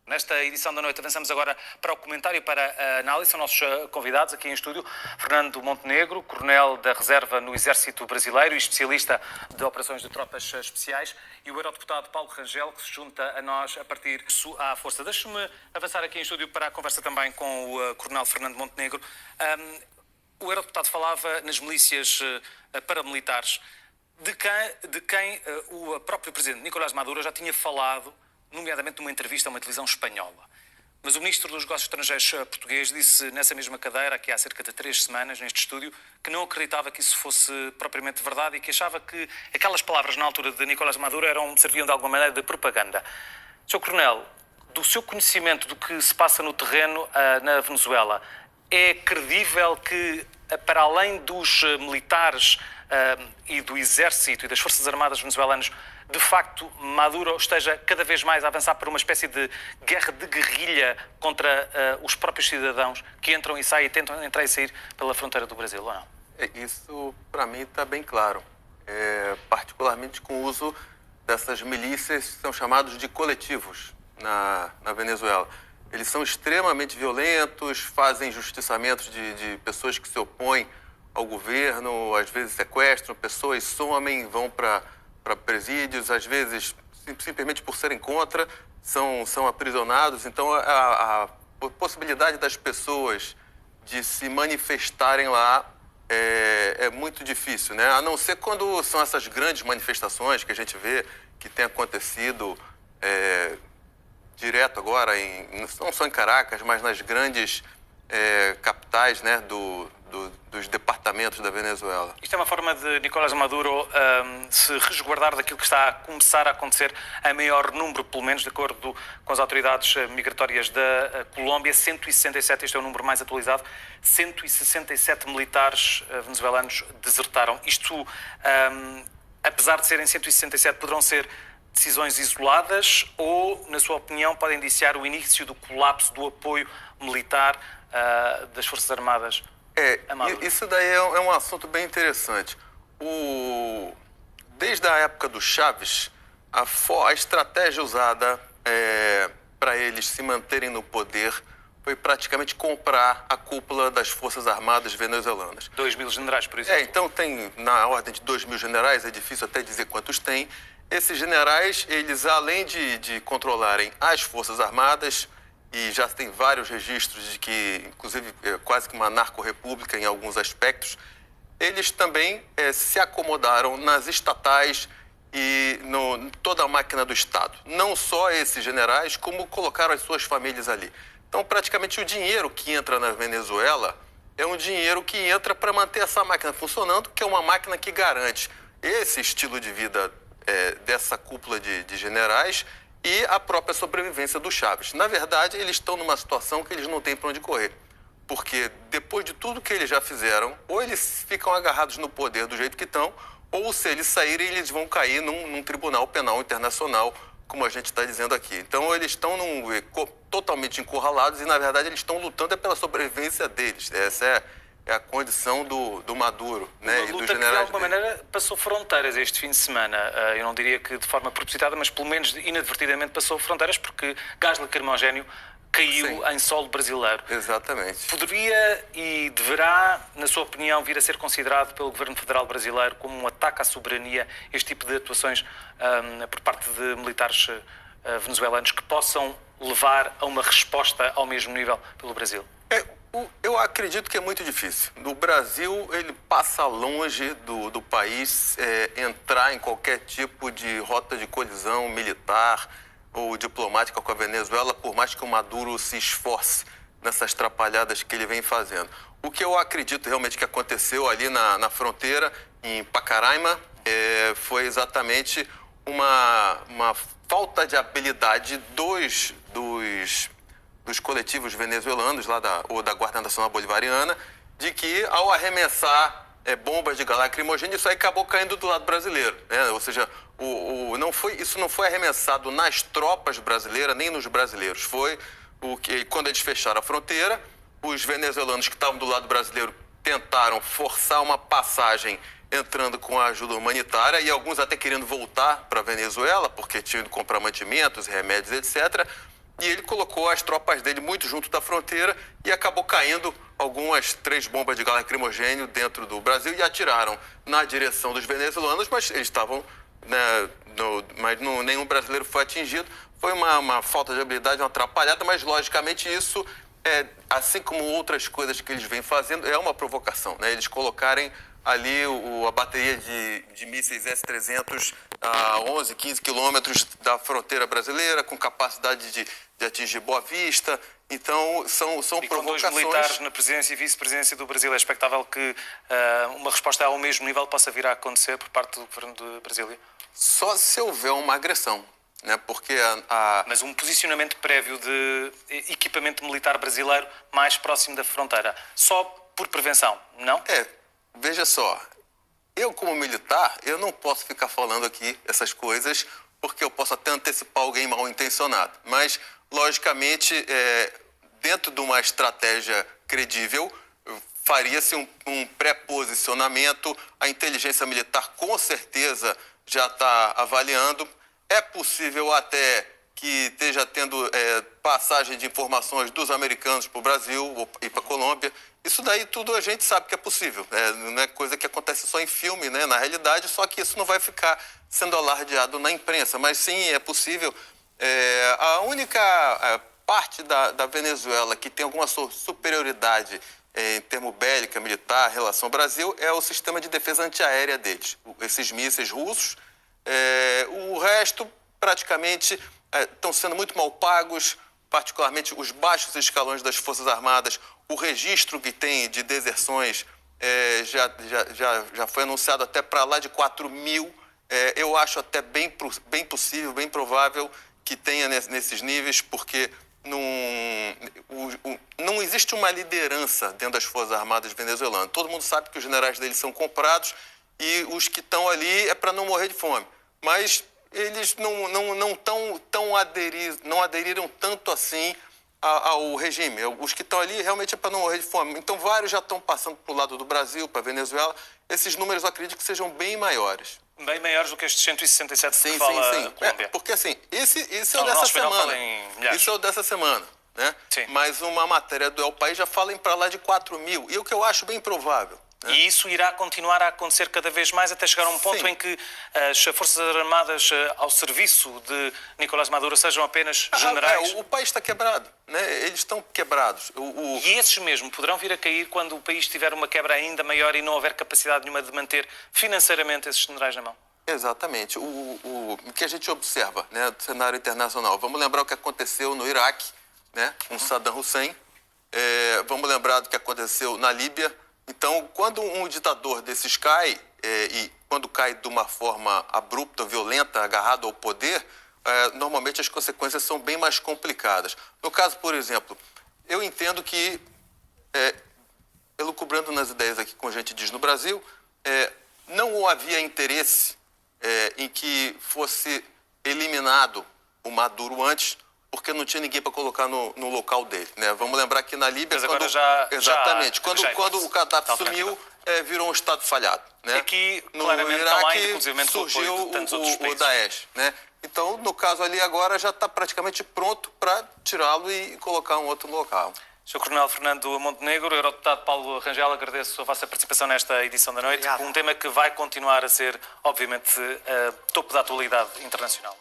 Nesta edição da noite avançamos agora para o comentário e para a análise. São nossos convidados aqui em estúdio Fernando Montenegro, coronel da reserva no Exército Brasileiro e especialista de operações de tropas especiais, e o eurodeputado Paulo Rangel, que se junta a nós a partir à força. Deixe-me avançar aqui em estúdio para a conversa também com o coronel Fernando Montenegro. O eurodeputado falava nas milícias paramilitares, de quem o próprio presidente Nicolás Maduro já tinha falado, nomeadamente numa entrevista a uma televisão espanhola. Mas o ministro dos Negócios Estrangeiros português disse nessa mesma cadeira, aqui há cerca de 3 semanas, neste estúdio, que não acreditava que isso fosse propriamente verdade e que achava que aquelas palavras na altura de Nicolás Maduro serviam de alguma maneira de propaganda. Sr. Coronel, do seu conhecimento do que se passa no terreno na Venezuela, é credível que, para além dos militares e do Exército e das Forças Armadas venezuelanas, de facto, Maduro esteja cada vez mais a avançar por uma espécie de guerra de guerrilha contra os próprios cidadãos que entram e saem e tentam entrar e sair pela fronteira do Brasil, ou não? Isso, para mim, está bem claro. Particularmente com o uso dessas milícias que são chamados de coletivos na Venezuela. Eles são extremamente violentos, fazem injustiçamentos de pessoas que se opõem ao governo, às vezes sequestram pessoas, somem, vão para presídios, às vezes, simplesmente por serem contra, são aprisionados. Então, a possibilidade das pessoas de se manifestarem lá é muito difícil, né? A não ser quando são essas grandes manifestações que a gente vê que tem acontecido direto agora, não só em Caracas, mas nas grandes capitais, né, dos departamentos da Venezuela. Isto é uma forma de Nicolás Maduro se resguardar daquilo que está a começar a acontecer a maior número, pelo menos de acordo com as autoridades migratórias da Colômbia, 167, este é o número mais atualizado, 167 militares venezuelanos desertaram. Isto, apesar de serem 167, poderão ser decisões isoladas ou, na sua opinião, podem indiciar o início do colapso do apoio militar das Forças Armadas? Isso daí é um assunto bem interessante. Desde a época do Chávez, a estratégia usada para eles se manterem no poder foi praticamente comprar a cúpula das Forças Armadas venezuelanas. 2.000 generais, por exemplo. Então tem na ordem de 2.000 generais, é difícil até dizer quantos tem. Esses generais, eles além de controlarem as Forças Armadas, e já tem vários registros de que, inclusive, quase que uma narco-república em alguns aspectos, eles também se acomodaram nas estatais e em toda a máquina do Estado. Não só esses generais, como colocaram as suas famílias ali. Então, praticamente, o dinheiro que entra na Venezuela é um dinheiro que entra para manter essa máquina funcionando, que é uma máquina que garante esse estilo de vida dessa cúpula de generais e a própria sobrevivência do Chávez. Na verdade, eles estão numa situação que eles não têm para onde correr. Porque depois de tudo que eles já fizeram, ou eles ficam agarrados no poder do jeito que estão, ou se eles saírem, eles vão cair num tribunal penal internacional, como a gente está dizendo aqui. Então, eles estão totalmente encurralados e, na verdade, eles estão lutando pela sobrevivência deles. Essa é a condição do Maduro, né, e dos generais que, de alguma maneira, passou fronteiras este fim de semana. Eu não diria que de forma propositada, mas pelo menos inadvertidamente passou fronteiras, porque gás lacrimogéneo caiu em solo brasileiro. Exatamente. Poderia e deverá, na sua opinião, vir a ser considerado pelo Governo Federal brasileiro como um ataque à soberania, este tipo de atuações por parte de militares venezuelanos que possam levar a uma resposta ao mesmo nível pelo Brasil? Eu acredito que é muito difícil. No Brasil, ele passa longe do país entrar em qualquer tipo de rota de colisão militar ou diplomática com a Venezuela, por mais que o Maduro se esforce nessas trapalhadas que ele vem fazendo. O que eu acredito realmente que aconteceu ali na fronteira, em Pacaraima, foi exatamente uma falta de habilidade dos coletivos venezuelanos, lá da Guarda Nacional Bolivariana, de que ao arremessar bombas de gás lacrimogêneo, isso aí acabou caindo do lado brasileiro, né? Ou seja, isso não foi arremessado nas tropas brasileiras, nem nos brasileiros. Foi quando eles fecharam a fronteira, os venezuelanos que estavam do lado brasileiro tentaram forçar uma passagem entrando com a ajuda humanitária e alguns até querendo voltar para a Venezuela, porque tinham ido comprar mantimentos, remédios, etc., e ele colocou as tropas dele muito junto da fronteira e acabou caindo algumas 3 bombas de gás lacrimogêneo dentro do Brasil e atiraram na direção dos venezuelanos, mas eles estavam, né, mas nenhum brasileiro foi atingido. Foi uma falta de habilidade, uma atrapalhada, mas logicamente isso, assim como outras coisas que eles vêm fazendo, é uma provocação, né? Eles colocarem ali a bateria de mísseis S-300 a 11, 15 quilômetros da fronteira brasileira, com capacidade de atingir Boa Vista. Então, são e com 2 provocações... militares na presidência e vice-presidência do Brasil, é expectável que uma resposta ao mesmo nível possa vir a acontecer por parte do governo de Brasília? Só se houver uma agressão, né? Porque Mas um posicionamento prévio de equipamento militar brasileiro mais próximo da fronteira, só por prevenção, não? Veja só, eu como militar, eu não posso ficar falando aqui essas coisas, porque eu posso até antecipar alguém mal intencionado. Mas, logicamente, dentro de uma estratégia credível, faria-se um pré-posicionamento. A inteligência militar, com certeza, já está avaliando. É possível até que esteja tendo passagem de informações dos americanos para o Brasil e para a Colômbia. Isso daí tudo a gente sabe que é possível. Não é coisa que acontece só em filme, né? Na realidade, só que isso não vai ficar sendo alardeado na imprensa. Mas sim, é possível. A única parte da Venezuela que tem alguma superioridade em termo bélica, militar, em relação ao Brasil, é o sistema de defesa antiaérea deles. Esses mísseis russos. O resto, praticamente, estão sendo muito mal pagos, particularmente os baixos escalões das Forças Armadas. O registro que tem de deserções já foi anunciado até para lá de 4.000. Eu acho até bem possível, bem provável que tenha nesses níveis, porque não existe uma liderança dentro das Forças Armadas venezuelanas. Todo mundo sabe que os generais deles são comprados e os que estão ali é para não morrer de fome. Mas eles não aderiram tanto assim ao regime. Os que estão ali realmente é para não morrer de fome. Então, vários já estão passando para o lado do Brasil, para a Venezuela. Esses números, eu acredito que sejam bem maiores. Bem maiores do que estes 167 sim, que fala sim. Colômbia. Porque, assim, esse é o dessa semana. Isso é o dessa semana, né? Sim. Mas uma matéria do El País já fala em para lá de 4.000. E o que eu acho bem provável. E isso irá continuar a acontecer cada vez mais até chegar a um ponto em que as Forças Armadas ao serviço de Nicolás Maduro sejam apenas generais? O país está quebrado, né? Eles estão quebrados. E esses mesmo poderão vir a cair quando o país tiver uma quebra ainda maior e não houver capacidade nenhuma de manter financeiramente esses generais na mão? Exatamente. O que a gente observa, né, do cenário internacional. Vamos lembrar o que aconteceu no Iraque, né, com Saddam Hussein. Vamos lembrar do que aconteceu na Líbia. Então, quando um ditador desses cai, e quando cai de uma forma abrupta, violenta, agarrado ao poder, normalmente as consequências são bem mais complicadas. No caso, por exemplo, eu entendo que, elucubrando nas ideias aqui, como a gente diz no Brasil, não havia interesse em que fosse eliminado o Maduro antes, porque não tinha ninguém para colocar no local dele, né? Vamos lembrar que na Líbia... Mas agora já... Exatamente. Quando o Gaddafi sumiu, virou um Estado falhado, né? Aqui, no claramente, Iraque, não há, inclusive, surgiu o o Daesh, né? Então, no caso ali agora, já está praticamente pronto para tirá-lo e colocar um outro local. Sr. Coronel Fernando Montenegro, Eurodeputado Paulo Rangel, agradeço a vossa participação nesta edição da noite. Obrigado. Um tema que vai continuar a ser, obviamente, topo da atualidade internacional.